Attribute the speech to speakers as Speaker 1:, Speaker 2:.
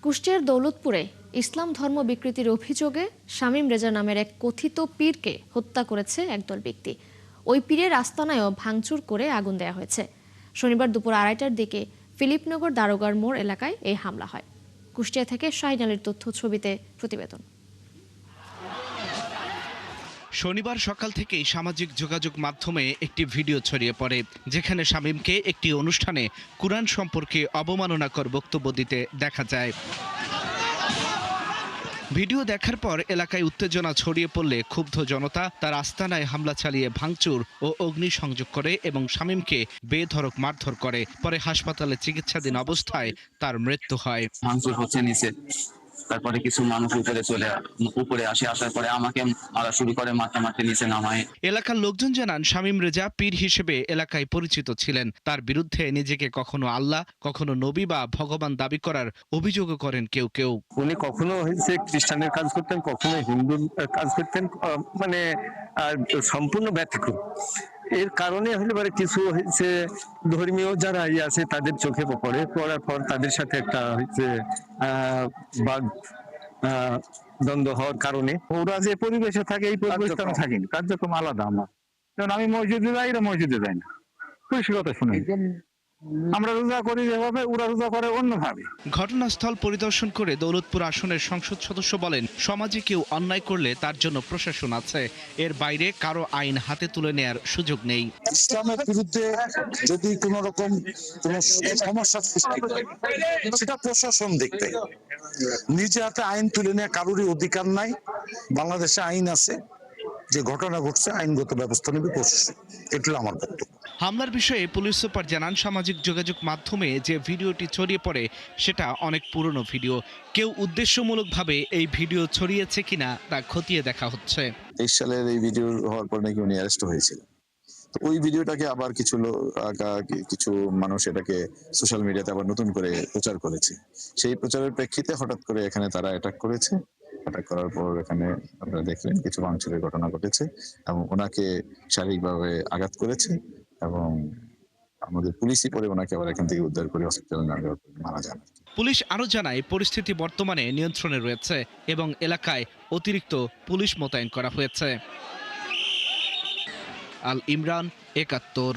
Speaker 1: কুষ্টিয়ার দৌলতপুরে ইসলাম ধর্ম বিকৃতির অভিযোগে শামীম রেজা নামের এক কথিত পীরকে হত্যা করেছে একদল ব্যক্তি। ওই পীরের আস্তানায়ও ভাঙচুর করে আগুন দেওয়া হয়েছে। শনিবার দুপুর 2:30টার দিকে ফিলিপনগর দারোগার মোড় এলাকায় এই হামলা হয়। কুষ্টিয়া থেকে শাহিন আলীর তথ্য ছবিতে প্রতিবেদন।
Speaker 2: শনিবার সকাল থেকেই সামাজিক যোগাযোগ মাধ্যমে একটি ভিডিও ছড়িয়ে পড়ে, যেখানে শামীমকে একটি অনুষ্ঠানে কুরআন সম্পর্কে অবমাননাকর বক্তব্য দিতে দেখা যায়। ভিডিও দেখার পর এলাকায় উত্তেজনা ছড়িয়ে পড়লে ক্ষুব্ধ জনতা তার আস্তানায় হামলা চালিয়ে ভাঙচুর ও অগ্নিসংযোগ করে এবং শামীমকে বেধড়ক মারধর করে। পরে হাসপাতালে চিকিৎসাধীন অবস্থায় তার মৃত্যু হয়।
Speaker 3: ভাঙচুর হচ্ছে নিচে, তারপরে কিছু মানুষ উপরে আসার পরে আমাকে মারা শুরু করে, মারতে নিচে নামায়।
Speaker 2: এলাকার লোকজন জানান, শামীম রেজা পীর হিসেবে এলাকায় পরিচিত ছিলেন। তার বিরুদ্ধে নিজেকে কখনো আল্লাহ, কখনো নবী বা ভগবান দাবি করার অভিযোগও করেন কেউ কেউ।
Speaker 4: উনি কখনো হচ্ছে খ্রিস্টানের কাজ করতেন, কখনো হিন্দুর কাজ করতেন, মানে সম্পূর্ণ ব্যতিক্রম। এর কারণে হলে পারে কিছু হচ্ছে ধর্মীয় যারা আছে তাদের চোখে পড়ার পর তাদের সাথে একটা হচ্ছে বাদ দ্বন্দ্ব হওয়ার কারণে ওরা যে পরিবেশে থাকে এই পরিবেশে আমি থাকিনি, কার্যক্রম আলাদা আমার। কারণ আমি মসজিদে যাই, এরা মসজিদে যাই না, পরিষ্কার কথা শুনে। আমরা রোজা করি যেভাবে, ওরা রোজা করে অন্যভাবে।
Speaker 2: ঘটনাস্থল পরিদর্শন করে দৌলতপুর আসনের সংসদ সদস্য বলেন, সমাজে কেউ অন্যায় করলে তার জন্য প্রশাসন আছে, এর বাইরে কারো আইন হাতে তুলে নেয়ার সুযোগ নেই।
Speaker 5: ইসলামের বিরুদ্ধে যদি কোন রকম কোন সমস্যা সৃষ্টি হয় সেটা প্রশাসন দেখবে, নিজে হাতে আইন তুলে নেওয়া কারোরই অধিকার নাই। বাংলাদেশে আইন আছে, যে ঘটনা ঘটছে আইনগত ব্যবস্থা নেবে প্রশাসন। এটা আমার বক্তব্য।
Speaker 2: হামলার বিষয়ে পুলিশ সুপার জানান, সামাজিক যোগাযোগ মাধ্যমে যে ভিডিওটি ছড়িয়ে পড়ে সেটা অনেক পুরনো ভিডিও। কেউ উদ্দেশ্যমূলকভাবে এই ভিডিও ছড়িয়েছে কিনা তা খতিয়ে দেখা হচ্ছে।
Speaker 6: 23 সালের এই ভিডিও হওয়ার পর নাকি উনি অ্যারেস্ট হয়েছিল। তো ওই ভিডিওটাকে আবার কিছু মানুষ এটাকে সোশ্যাল মিডিয়াতে আবার নতুন করে প্রচার করেছে। সেই প্রচারের প্রেক্ষিতে হঠাৎ করে এখানে তারা অ্যাটাক করেছে। অ্যাটাক করার পর এখানে আপনারা দেখলেন কিছু ভাঙচুরের ঘটনা ঘটেছে এবং ওনাকে শারীরিকভাবে আঘাত করেছে এবং আমাদের পুলিশই পরে ওনাকে আবার এখান থেকে উদ্ধার করে হসপিটালে মারা যান।
Speaker 2: পুলিশ আরও জানায়, পরিস্থিতি বর্তমানে নিয়ন্ত্রণে রয়েছে এবং এলাকায় অতিরিক্ত পুলিশ মোতায়েন করা হয়েছে। আল ইমরান, ৭১।